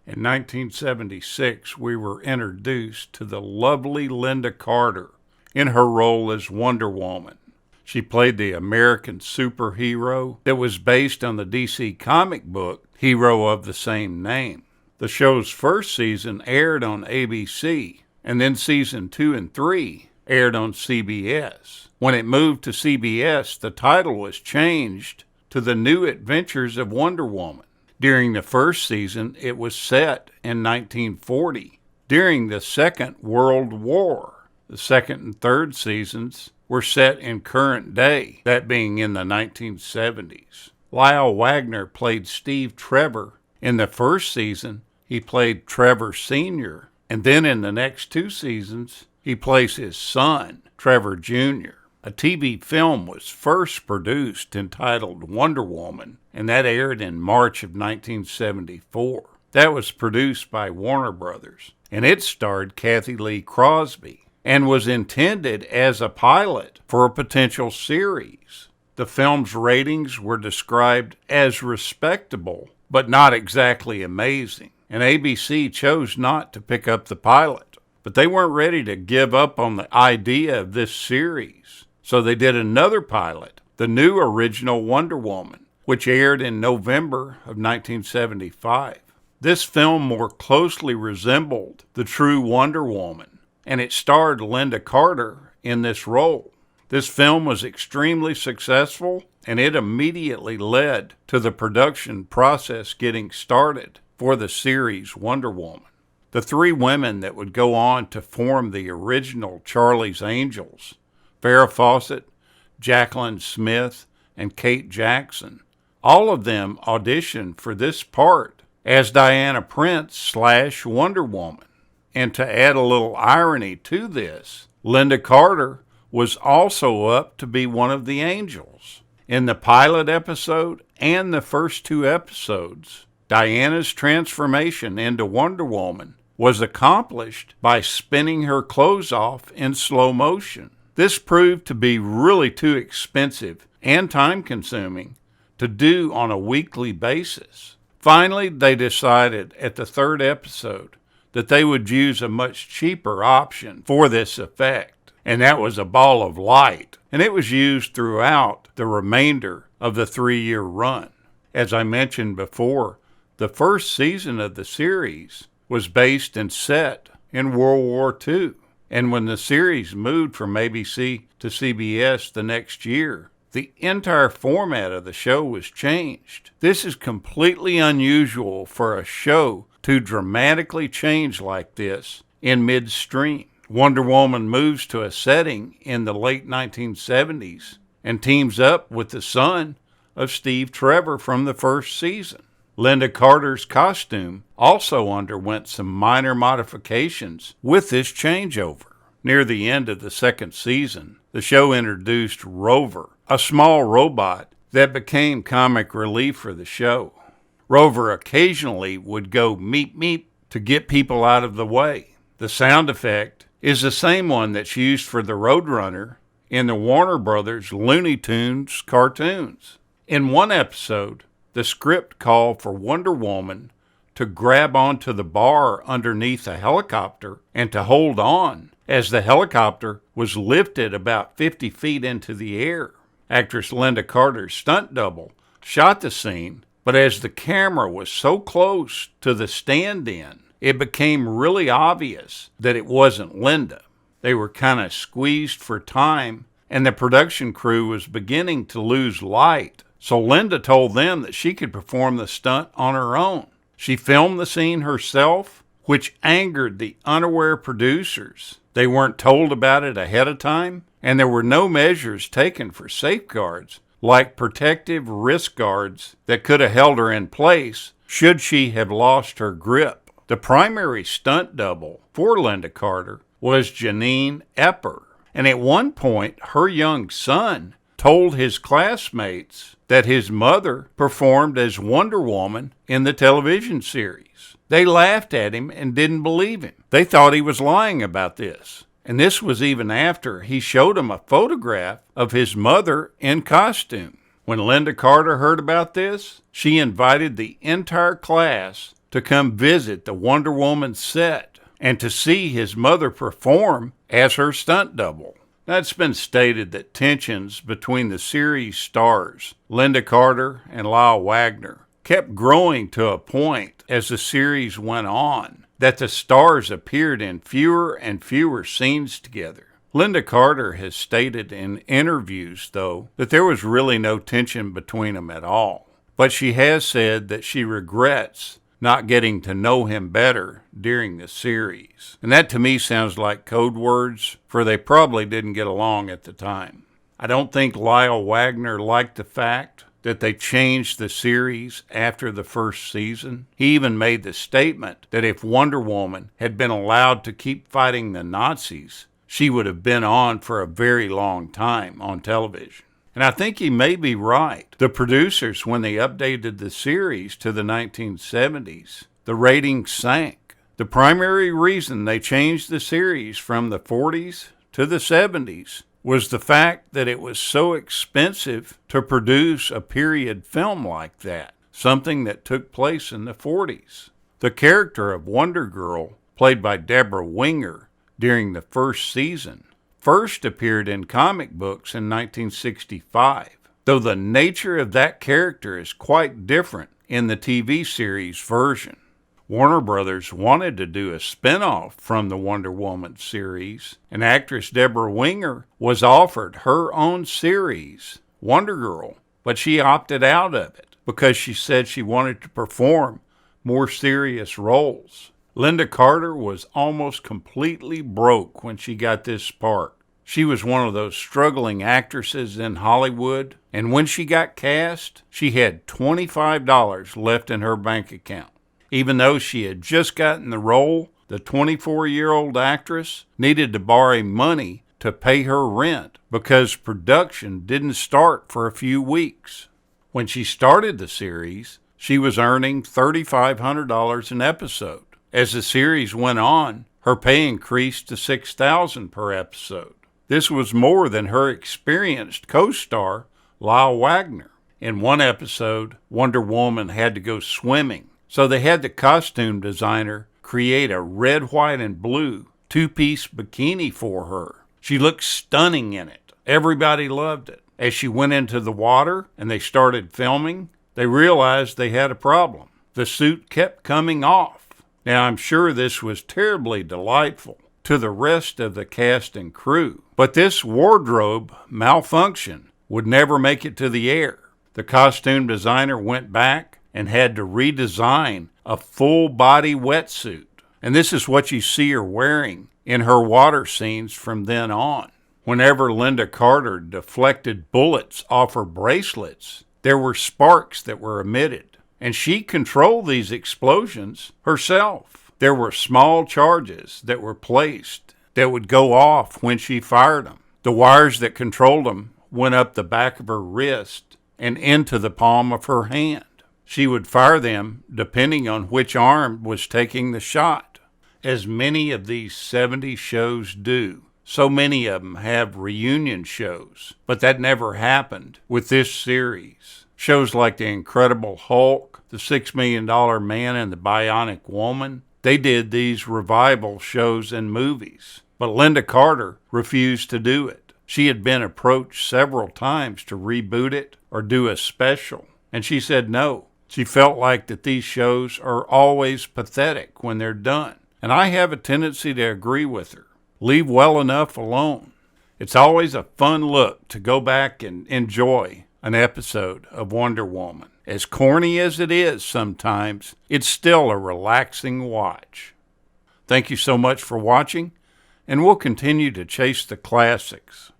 In 1976, we were introduced to the lovely Lynda Carter in her role as Wonder Woman. She played the American superhero that was based on the DC comic book hero of the same name. The show's first season aired on ABC, and then season 2 and 3 aired on CBS. When it moved to CBS, the title was changed to The New Adventures of Wonder Woman. During the first season, it was set in 1940, during the Second World War. The second and third seasons were set in current day, that being in the 1970s. Lyle Wagner played Steve Trevor. In the first season, he played Trevor Sr., and then in the next 2 seasons, he plays his son, Trevor Jr. A TV film was first produced entitled Wonder Woman, and that aired in March of 1974. That was produced by Warner Brothers, and it starred Kathy Lee Crosby, and was intended as a pilot for a potential series. The film's ratings were described as respectable, but not exactly amazing, and ABC chose not to pick up the pilot. But they weren't ready to give up on the idea of this series. So they did another pilot, the new original Wonder Woman, which aired in November of 1975. This film more closely resembled the true Wonder Woman, and it starred Lynda Carter in this role. This film was extremely successful, and it immediately led to the production process getting started for the series Wonder Woman. The 3 women that would go on to form the original Charlie's Angels, Farrah Fawcett, Jacqueline Smith, and Kate Jackson, all of them auditioned for this part as Diana Prince / Wonder Woman. And to add a little irony to this, Lynda Carter was also up to be one of the angels. In the pilot episode and the first 2 episodes, Diana's transformation into Wonder Woman was accomplished by spinning her clothes off in slow motion. This proved to be really too expensive and time-consuming to do on a weekly basis. Finally, they decided at the 3rd episode that they would use a much cheaper option for this effect, and that was a ball of light, and it was used throughout the remainder of the 3-year run. As I mentioned before, the first season of the series was based and set in World War II. And when the series moved from ABC to CBS the next year, the entire format of the show was changed. This is completely unusual for a show to dramatically change like this in midstream. Wonder Woman moves to a setting in the late 1970s and teams up with the son of Steve Trevor from the first season. Lynda Carter's costume also underwent some minor modifications with this changeover. Near the end of the second season, the show introduced Rover, a small robot that became comic relief for the show. Rover occasionally would go meep meep to get people out of the way. The sound effect is the same one that's used for the Roadrunner in the Warner Brothers Looney Tunes cartoons. In one episode, the script called for Wonder Woman to grab onto the bar underneath a helicopter and to hold on as the helicopter was lifted about 50 feet into the air. Actress Lynda Carter's stunt double shot the scene, but as the camera was so close to the stand-in, it became really obvious that it wasn't Lynda. They were kind of squeezed for time, and the production crew was beginning to lose light. So Lynda told them that she could perform the stunt on her own. She filmed the scene herself, which angered the unaware producers. They weren't told about it ahead of time, and there were no measures taken for safeguards, like protective wrist guards that could have held her in place should she have lost her grip. The primary stunt double for Lynda Carter was Janine Epper, and at one point her young son told his classmates that his mother performed as Wonder Woman in the television series. They laughed at him and didn't believe him. They thought he was lying about this. And this was even after he showed them a photograph of his mother in costume. When Lynda Carter heard about this, she invited the entire class to come visit the Wonder Woman set and to see his mother perform as her stunt double. Now, it's been stated that tensions between the series stars, Lynda Carter and Lyle Wagner, kept growing to a point as the series went on that the stars appeared in fewer and fewer scenes together. Lynda Carter has stated in interviews, though, that there was really no tension between them at all. But she has said that she regrets not getting to know him better during the series. And that to me sounds like code words for they probably didn't get along at the time. I don't think Lyle Wagner liked the fact that they changed the series after the first season. He even made the statement that if Wonder Woman had been allowed to keep fighting the Nazis, she would have been on for a very long time on television. And I think he may be right. The producers, when they updated the series to the 1970s, the ratings sank. The primary reason they changed the series from the 40s to the 70s was the fact that it was so expensive to produce a period film like that, something that took place in the 40s. The character of Wonder Girl, played by Deborah Winger during the first season, first appeared in comic books in 1965, though the nature of that character is quite different in the TV series version. Warner Brothers wanted to do a spin-off from the Wonder Woman series, and actress Deborah Winger was offered her own series, Wonder Girl, but she opted out of it because she said she wanted to perform more serious roles. Lynda Carter was almost completely broke when she got this part. She was one of those struggling actresses in Hollywood, and when she got cast, she had $25 left in her bank account. Even though she had just gotten the role, the 24-year-old actress needed to borrow money to pay her rent because production didn't start for a few weeks. When she started the series, she was earning $3,500 an episode. As the series went on, her pay increased to $6,000 per episode. This was more than her experienced co-star, Lyle Wagner. In one episode, Wonder Woman had to go swimming, so they had the costume designer create a red, white, and blue two-piece bikini for her. She looked stunning in it. Everybody loved it. As she went into the water and they started filming, they realized they had a problem. The suit kept coming off. Now, I'm sure this was terribly delightful to the rest of the cast and crew, but this wardrobe malfunction would never make it to the air. The costume designer went back and had to redesign a full-body wetsuit. And this is what you see her wearing in her water scenes from then on. Whenever Lynda Carter deflected bullets off her bracelets, there were sparks that were emitted. And she controlled these explosions herself. There were small charges that were placed that would go off when she fired them. The wires that controlled them went up the back of her wrist and into the palm of her hand. She would fire them depending on which arm was taking the shot. As many of these 70 shows do, so many of them have reunion shows, but that never happened with this series. Shows like The Incredible Hulk, The $6 Million Man, and The Bionic Woman, they did these revival shows and movies, but Lynda Carter refused to do it. She had been approached several times to reboot it or do a special, and she said no. She felt like that these shows are always pathetic when they're done. And I have a tendency to agree with her. Leave well enough alone. It's always a fun look to go back and enjoy an episode of Wonder Woman. As corny as it is sometimes, it's still a relaxing watch. Thank you so much for watching, and we'll continue to chase the classics.